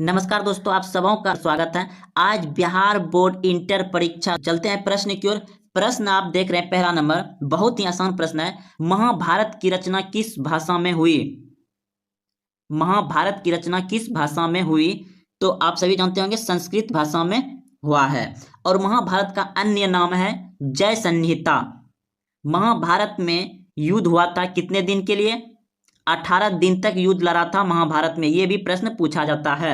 नमस्कार दोस्तों, आप सबों का स्वागत है। आज बिहार बोर्ड इंटर परीक्षा चलते हैं प्रश्न की ओर। प्रश्न आप देख रहे हैं पहला नंबर, बहुत ही आसान प्रश्न है। महाभारत की रचना किस भाषा में हुई? महाभारत की रचना किस भाषा में हुई? तो आप सभी जानते होंगे संस्कृत भाषा में हुआ है। और महाभारत का अन्य नाम है जय संहिता। महाभारत में युद्ध हुआ था कितने दिन के लिए? 18 दिन तक युद्ध लड़ा था महाभारत में। यह भी प्रश्न पूछा जाता है।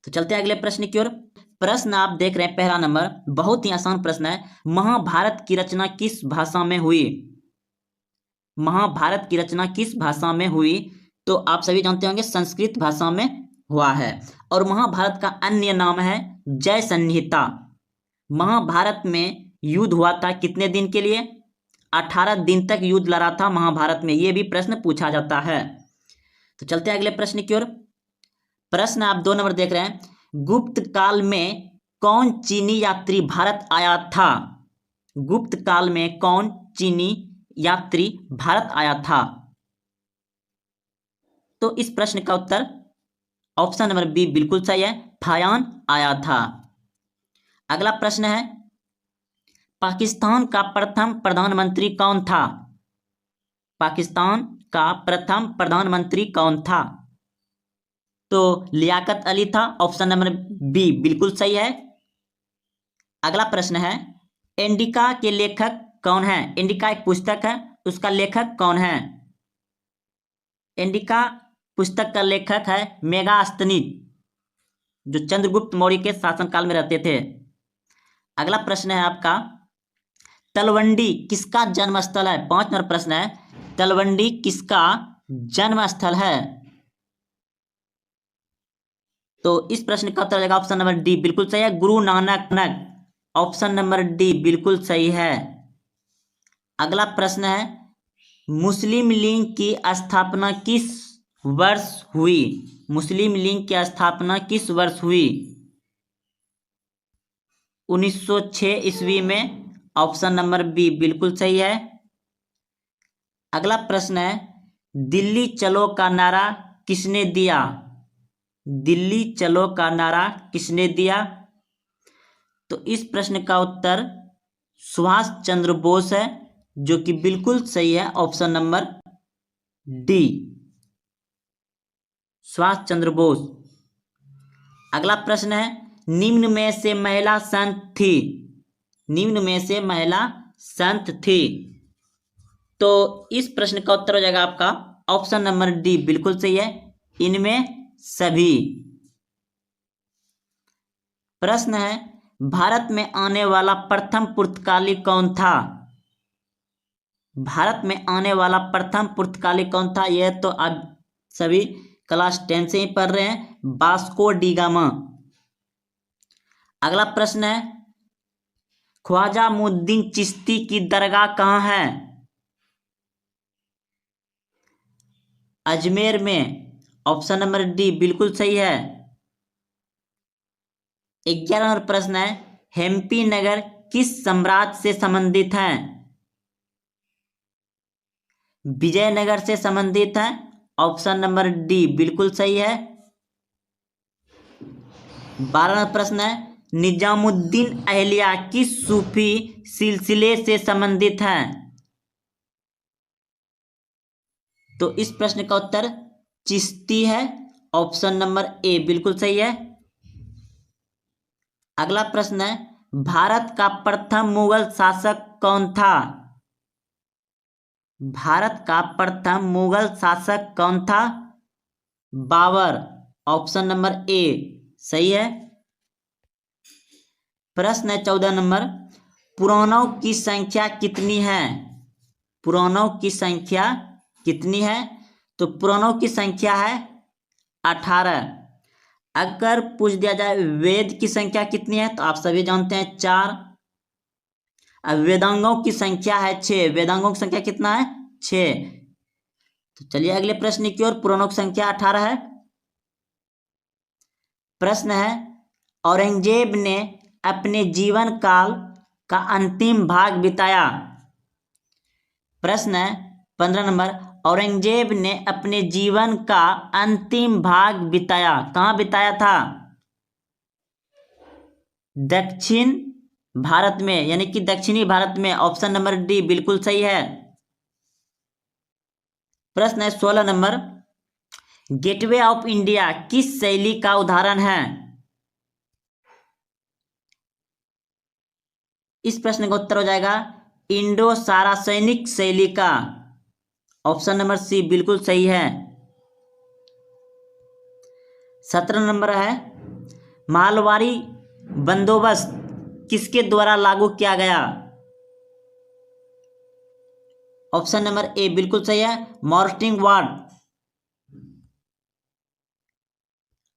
तो चलते हैं अगले प्रश्न की ओर। प्रश्न आप देख रहे हैं पहला नंबर, बहुत ही आसान प्रश्न है। महाभारत की रचना किस भाषा में हुई? महाभारत की रचना किस भाषा में हुई? तो आप सभी जानते होंगे संस्कृत भाषा में हुआ है। और महाभारत का अन्य नाम है जय संहिता। महाभारत में युद्ध हुआ था कितने दिन के लिए? 18 दिन तक युद्ध लड़ा था महाभारत में। यह भी प्रश्न पूछा जाता है। तो चलते हैं अगले प्रश्न की ओर। प्रश्न आप 2 नंबर देख रहे हैं। गुप्त काल में कौन चीनी यात्री भारत आया था? गुप्त काल में कौन चीनी यात्री भारत आया था? तो इस प्रश्न का उत्तर ऑप्शन नंबर बी बिल्कुल सही है, फायान आया था। अगला प्रश्न है, पाकिस्तान का प्रथम प्रधानमंत्री कौन था? पाकिस्तान का प्रथम प्रधानमंत्री कौन था? तो लियाकत अली था। ऑप्शन नंबर बी बिल्कुल सही है। अगला प्रश्न है, इंडिका के लेखक कौन है? इंडिका एक पुस्तक है, उसका लेखक कौन है? इंडिका पुस्तक का लेखक है मेगास्थनीज, जो चंद्रगुप्त मौर्य के शासनकाल में रहते थे। अगला प्रश्न है आपका, तलवंडी किसका जन्मस्थल है? 5 नंबर प्रश्न है, तलवंडी किसका जन्मस्थल है? तो इस प्रश्न का उत्तर हो जाएगा ऑप्शन नंबर डी बिल्कुल सही है, Guru Nanak. Option number D बिल्कुल सही है। अगला प्रश्न है, मुस्लिम लीग की स्थापना किस वर्ष हुई? मुस्लिम लीग की स्थापना किस वर्ष हुई? 1906 ईस्वी में। ऑप्शन नंबर बी बिल्कुल सही है। अगला प्रश्न है, दिल्ली चलो का नारा किसने दिया? दिल्ली चलो का नारा किसने दिया? तो इस प्रश्न का उत्तर सुभाष चंद्र बोस है, जो कि बिल्कुल सही है। Option number D, Subhash Chandra Bose. अगला प्रश्न है, निम्न में से महिला संत थी? निम्न में से महिला संत थी? तो इस प्रश्न का उत्तर हो जाएगा आपका ऑप्शन नंबर डी बिल्कुल सही है, इनमें सभी। प्रश्न है, भारत में आने वाला प्रथम पुर्तगाली कौन था? भारत में आने वाला प्रथम पुर्तगाली कौन था? यह तो आप सभी क्लास 10 से ही पढ़ रहे हैं, वास्को डी गामा। अगला प्रश्न है, ख्वाजा मुइनुद्दीन चिश्ती की दरगाह कहाँ है? अजमेर में। ऑप्शन नंबर डी बिल्कुल सही है। 11 नंबर प्रश्न है, हेम्पी नगर किस साम्राज्य से संबंधित है? विजयनगर से संबंधित है। ऑप्शन नंबर डी बिल्कुल सही है। 12 नंबर प्रश्न है, निजामुद्दीन अहलिया किस सूफी सिलसिले से संबंधित है? तो इस प्रश्न का उत्तर चिश्ती है। ऑप्शन नंबर ए बिल्कुल सही है। अगला प्रश्न है, भारत का प्रथम मुगल शासक कौन था? भारत का प्रथम मुगल शासक कौन था? बाबर। ऑप्शन नंबर ए सही है। प्रश्न है 14 नंबर, पुराणों की संख्या कितनी है? पुराणों की संख्या कितनी है? तो पुराणों की संख्या है 18। अगर पूछ दिया जाए वेद की संख्या कितनी है, तो आप सभी जानते हैं 4। अब वेदांगों की संख्या है 6। वेदांगों की संख्या कितना है? 6। तो चलिए अगले प्रश्न की ओर। पुराणों की संख्या 18 है। प्रश्न है, औरंगजेब ने अपने जीवन काल का अंतिम भाग बिताया। प्रश्न है 15 नंबर, औरंगजेब ने अपने जीवन का अंतिम भाग बिताया? कहाँ बिताया था? दक्षिण भारत में, यानी कि दक्षिणी भारत में। ऑप्शन नंबर डी बिल्कुल सही है। प्रश्न है 16 नंबर, गेटवे ऑफ इंडिया किस शैली का उदाहरण है? इस प्रश्न का उत्तर हो जाएगा इंडो सारासैनिक शैली का। ऑप्शन नंबर सी बिल्कुल सही है। 17 नंबर है, मालवारी बंदोबस्त किसके द्वारा लागू किया गया? ऑप्शन नंबर ए बिल्कुल सही है, मार्टिन वार्ड।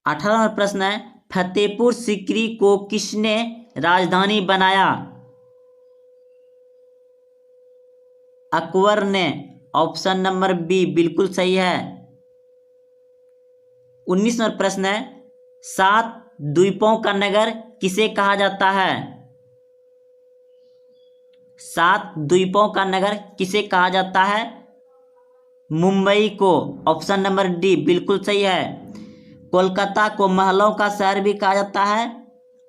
18 नंबर प्रश्न है, फतेहपुर सीकरी को किसने राजधानी बनाया? अकबर ने। ऑप्शन नंबर बी बिल्कुल सही है। 19 नंबर प्रश्न है, 7 द्वीपों का नगर किसे कहा जाता है? 7 द्वीपों का नगर किसे कहा जाता है? मुंबई को। ऑप्शन नंबर डी बिल्कुल सही है। कोलकाता को महलों का शहर भी कहा जाता है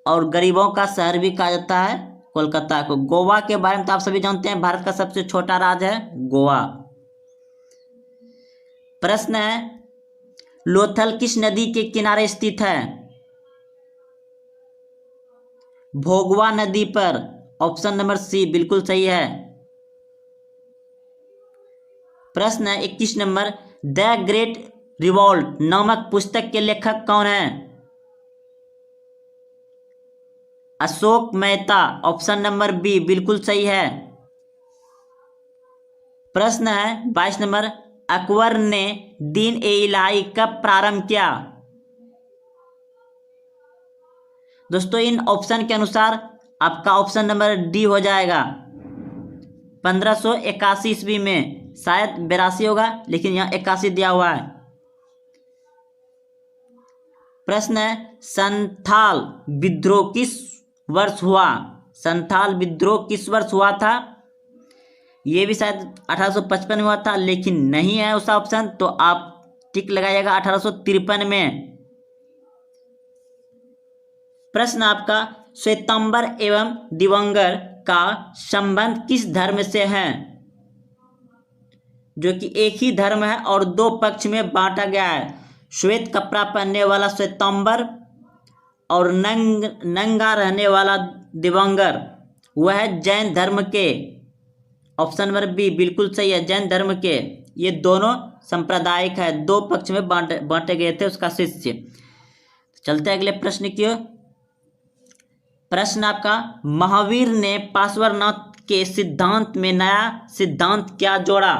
और गरीबों का शहर भी कहा जाता है कोलकाता को। गोवा के बारे में तो आप सभी जानते हैं, भारत का सबसे छोटा राज्य है गोवा। प्रश्न है, लोथल किस नदी के किनारे स्थित है? भोगवा नदी पर। ऑप्शन नंबर सी बिल्कुल सही है। प्रश्न है 21 नंबर, द ग्रेट रिवॉल्ट नामक पुस्तक के लेखक कौन है? Ashok Mehta. Option number B बिल्कुल सही है। प्रश्न है 22 नंबर, अकबर ने दीन ए इलाही कब प्रारंभ किया? दोस्तों इन ऑप्शन के अनुसार आपका ऑप्शन नंबर डी हो जाएगा 1581 ईस्वी में। शायद 82 होगा, लेकिन यहाँ 81 दिया हुआ है। प्रश्न है, संथाल विद्रोह किस वर्ष हुआ? संथाल विद्रोह किस वर्ष हुआ था? ये भी शायद 1855 में हुआ था, लेकिन नहीं है उसका ऑप्शन, तो आप टिक लगाइएगा 1853 में। प्रश्न आपका, श्वेतांबर एवं दिगंबर का संबंध किस धर्म से है? जो कि एक ही धर्म है और दो पक्ष में बांटा गया है। श्वेत कपड़ा पहनने वाला श्वेतांबर और नंगा रहने वाला दिगंबर, वह है जैन धर्म के। ऑप्शन नंबर बी बिल्कुल सही है, जैन धर्म के। ये दोनों सांप्रदायिक है, दो पक्ष में बांटे गए थे उसका शिष्य। चलते अगले प्रश्न की ओर। प्रश्न आपका, महावीर ने पार्श्वनाथ के सिद्धांत में नया सिद्धांत क्या जोड़ा?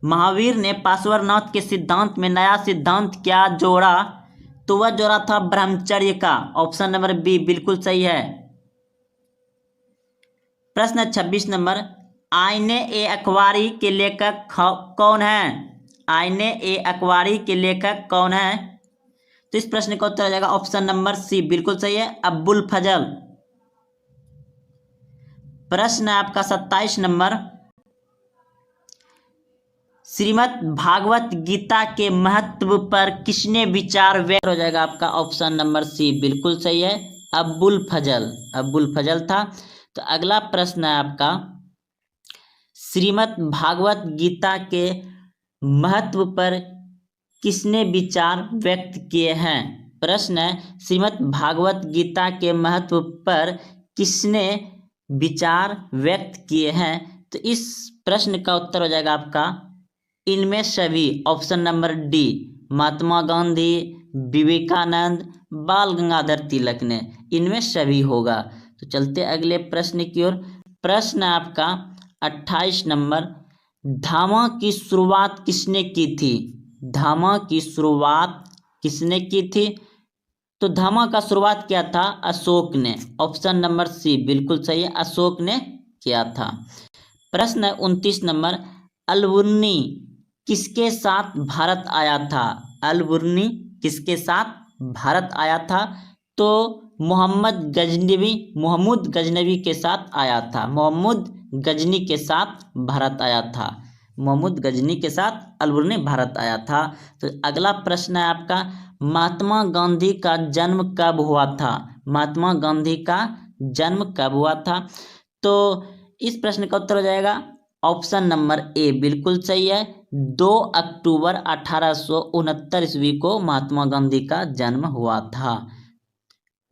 महावीर ने पार्श्वनाथ के सिद्धांत में नया सिद्धांत क्या जोड़ा? तो वह जोड़ा था ब्रह्मचर्य का। ऑप्शन नंबर बी बिल्कुल सही है। प्रश्न 26 नंबर, आईने ए अखबारी के लेखक कौन है? आईने ए अखबारी के लेखक कौन है? तो इस प्रश्न का उत्तर आ जाएगा ऑप्शन नंबर सी बिल्कुल सही है, अब्बुल फजल। प्रश्न आपका 27 नंबर, श्रीमद् भागवत गीता के महत्व पर किसने विचार व्यक्त? हो जाएगा आपका ऑप्शन नंबर सी बिल्कुल सही है, अब्बुल फजल। अब्बुल फजल था। तो अगला प्रश्न है आपका, श्रीमद् भागवत गीता के महत्व पर किसने विचार व्यक्त किए हैं? प्रश्न है, श्रीमद् भागवत गीता के महत्व पर किसने विचार व्यक्त किए हैं? तो इस प्रश्न का उत्तर हो जाएगा आपका इनमें सभी। Option number D, Mahatma Gandhi, Vivekananda, बाल गंगाधर तिलक ने, इनमें सभी होगा। तो चलते अगले प्रश्न की ओर। प्रश्न आपका 28 नंबर, धामा की शुरुआत किसने की थी? धामा की शुरुआत किसने की थी? तो धामा का शुरुआत किया था अशोक ने। ऑप्शन नंबर सी बिल्कुल सही है, अशोक ने किया था। प्रश्न 29 नंबर, अलबुर्नी किसके साथ भारत आया था? अलबुर्नी किसके साथ भारत आया था? तो महमूद गजनवी के साथ आया था। महमूद गजनी के साथ भारत आया था। महमूद गजनी के साथ अलबुर्नी भारत आया था। तो अगला प्रश्न है आपका, महात्मा गांधी का जन्म कब हुआ था? महात्मा गांधी का जन्म कब हुआ था? तो इस प्रश्न का उत्तर हो जाएगा ऑप्शन नंबर ए, बिल्कुल सही है। 2 अक्टूबर 1869 ईस्वी को महात्मा गांधी का जन्म हुआ था।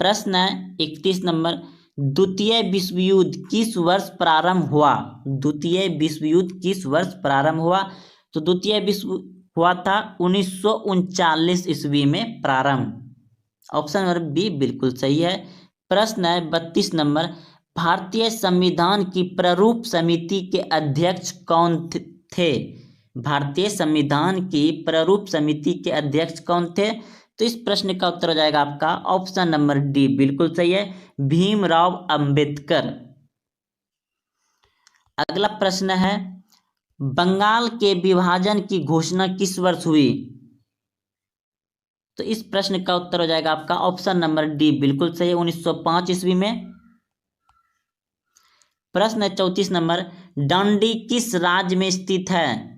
प्रश्न है 31 नंबर, द्वितीय विश्व युद्ध किस वर्ष प्रारंभ हुआ? द्वितीय विश्व युद्ध किस वर्ष प्रारंभ हुआ? तो द्वितीय विश्व हुआ था 1939 ईस्वी में प्रारंभ। ऑप्शन नंबर बी बिल्कुल सही है। प्रश्न है 32 नंबर, भारतीय संविधान की प्रारूप समिति के अध्यक्ष कौन थे? भारतीय संविधान की प्रारूप समिति के अध्यक्ष कौन थे? तो इस प्रश्न का उत्तर हो जाएगा आपका ऑप्शन नंबर डी, बिल्कुल सही है, भीमराव अंबेडकर। अगला प्रश्न है, बंगाल के विभाजन की घोषणा किस वर्ष हुई? तो इस प्रश्न का उत्तर हो जाएगा आपका ऑप्शन नंबर डी, बिल्कुल सही है, 1905 ईस्वी में। प्रश्न 34 नंबर, डांडी किस राज्य में स्थित है?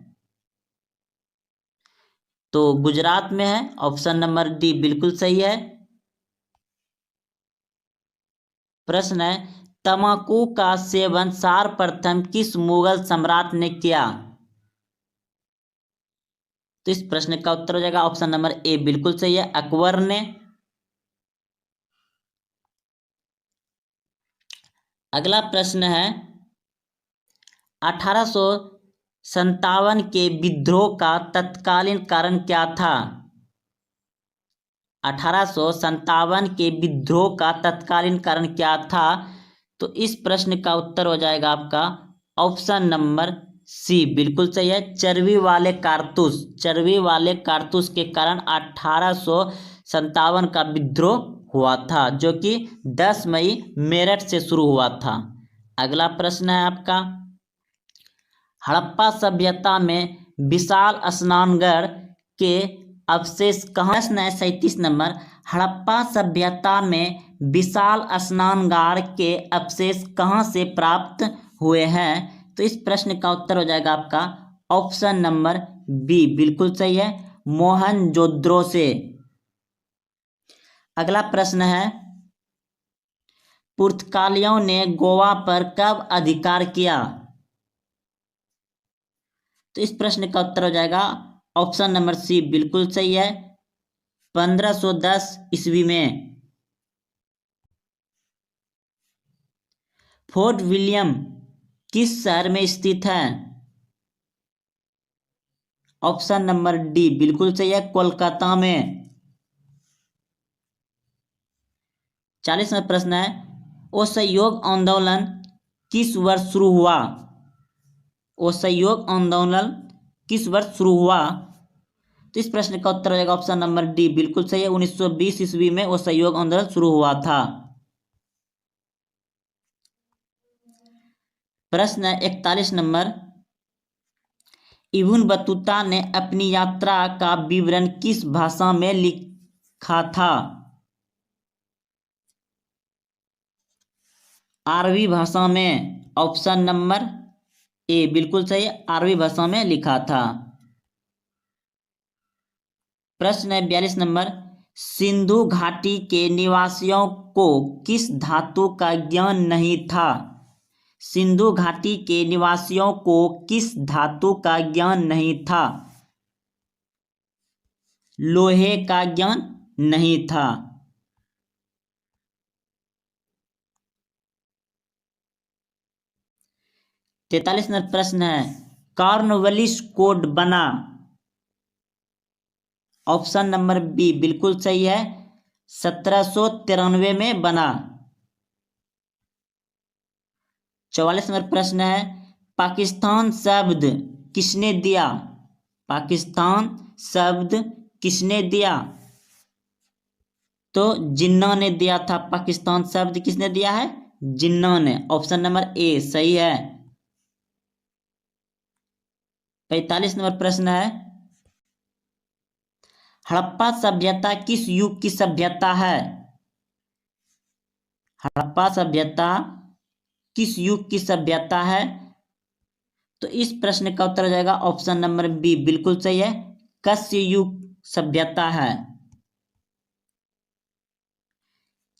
तो गुजरात में है। ऑप्शन नंबर डी बिल्कुल सही है। प्रश्न है, तंबाकू का सेवन सर्वप्रथम किस मुगल सम्राट ने किया? तो इस प्रश्न का उत्तर हो जाएगा ऑप्शन नंबर ए, बिल्कुल सही है, अकबर ने। अगला प्रश्न है, 1857 के विद्रोह का तत्कालीन कारण क्या था? 1857 के विद्रोह का तत्कालीन कारण क्या था? तो इस प्रश्न का उत्तर हो जाएगा आपका ऑप्शन नंबर सी, बिल्कुल सही है, चर्बी वाले कारतूस। चर्बी वाले कारतूस के कारण 1857 का विद्रोह हुआ था, जो कि 10 मई मेरठ से शुरू हुआ था। अगला प्रश्न है आपका, हड़प्पा सभ्यता में विशाल स्नानघर के अवशेष कहाँ? प्रश्न है 37 नंबर, हड़प्पा सभ्यता में विशाल स्नानघर के अवशेष कहाँ से प्राप्त हुए हैं? तो इस प्रश्न का उत्तर हो जाएगा आपका ऑप्शन नंबर बी, बिल्कुल सही है, मोहनजोदड़ो से। अगला प्रश्न है, पुर्तगालियों ने गोवा पर कब अधिकार किया? तो इस प्रश्न का उत्तर हो जाएगा ऑप्शन नंबर सी, बिल्कुल सही है, 1510 ईस्वी में। फोर्ट विलियम किस शहर में स्थित है? ऑप्शन नंबर डी बिल्कुल सही है, कोलकाता में। 40वां प्रश्न है, असहयोग आंदोलन किस वर्ष शुरू हुआ? असहयोग आंदोलन किस वर्ष शुरू हुआ? तो इस प्रश्न का उत्तर हो जाएगा ऑप्शन नंबर डी, बिल्कुल सही है, 1920 ईस्वी में असहयोग आंदोलन शुरू हुआ था। प्रश्न 41 नंबर, इब्न बतूता ने अपनी यात्रा का विवरण किस भाषा में लिखा था? अरबी भाषा में। ऑप्शन नंबर ए बिल्कुल सही, अरबी भाषा में लिखा था। प्रश्न है 42 नंबर, सिंधु घाटी के निवासियों को किस धातु का ज्ञान नहीं था? सिंधु घाटी के निवासियों को किस धातु का ज्ञान नहीं था? लोहे का ज्ञान नहीं था। तैतालीस नंबर प्रश्न है, कॉर्नवालिस कोड बना? ऑप्शन नंबर बी बिल्कुल सही है, 1793 में बना। 44 नंबर प्रश्न है, पाकिस्तान शब्द किसने दिया? पाकिस्तान शब्द किसने दिया? तो जिन्ना ने दिया था। पाकिस्तान शब्द किसने दिया है? जिन्ना ने। ऑप्शन नंबर ए सही है। 45 नंबर प्रश्न है, हड़प्पा सभ्यता किस युग की सभ्यता है? हड़प्पा सभ्यता किस युग की सभ्यता है? तो इस प्रश्न का उत्तर हो जाएगा ऑप्शन नंबर बी, बिल्कुल सही है, कस्य युग सभ्यता है।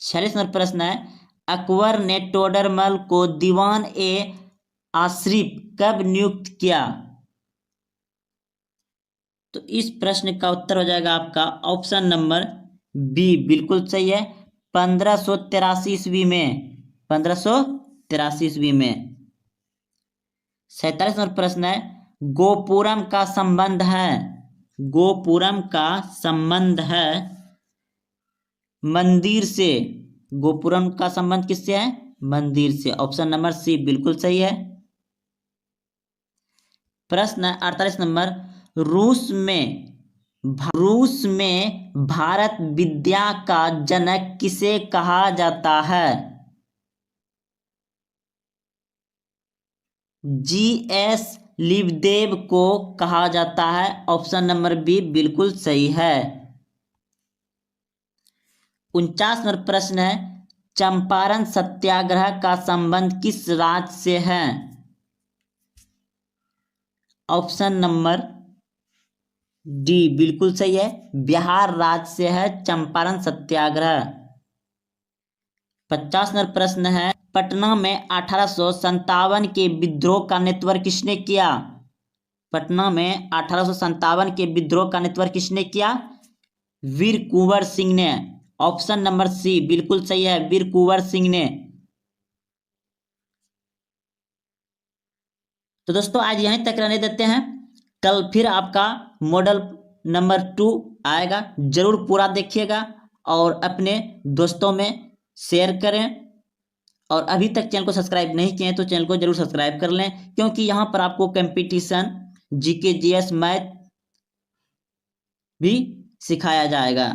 46 नंबर प्रश्न है, अकबर ने टोडरमल को दीवान ए आसिफ कब नियुक्त किया? तो इस प्रश्न का उत्तर हो जाएगा आपका ऑप्शन नंबर बी, बिल्कुल सही है, 1583 ईस्वी में, 1583 ईस्वी में। 47 नंबर प्रश्न है, गोपुरम का संबंध है, गोपुरम का संबंध है मंदिर से, गोपुरम का संबंध किससे है? मंदिर से। ऑप्शन नंबर सी बिल्कुल सही है। प्रश्न 48 नंबर, रूस में भारत विद्या का जनक किसे कहा जाता है? जी.एस. लिवदेव को कहा जाता है। ऑप्शन नंबर बी बिल्कुल सही है। 49 नंबर प्रश्न है, चंपारण सत्याग्रह का संबंध किस राज्य से है? ऑप्शन नंबर डी बिल्कुल सही है, बिहार राज्य से है चंपारण सत्याग्रह। 50 नंबर प्रश्न है, पटना में 1857 के विद्रोह का नेतृत्व किसने किया? पटना में 1857 के विद्रोह का नेतृत्व किसने किया? वीर कुंवर सिंह ने। ऑप्शन नंबर सी बिल्कुल सही है, वीर कुंवर सिंह ने। तो दोस्तों आज यहीं तक रहने देते हैं, कल फिर आपका मॉडल नंबर 2 आएगा, जरूर पूरा देखिएगा और अपने दोस्तों में शेयर करें। और अभी तक चैनल को सब्सक्राइब नहीं किए हैं तो चैनल को जरूर सब्सक्राइब कर लें, क्योंकि यहाँ पर आपको कंपटीशन, जीके, जीएस, मैथ भी सिखाया जाएगा।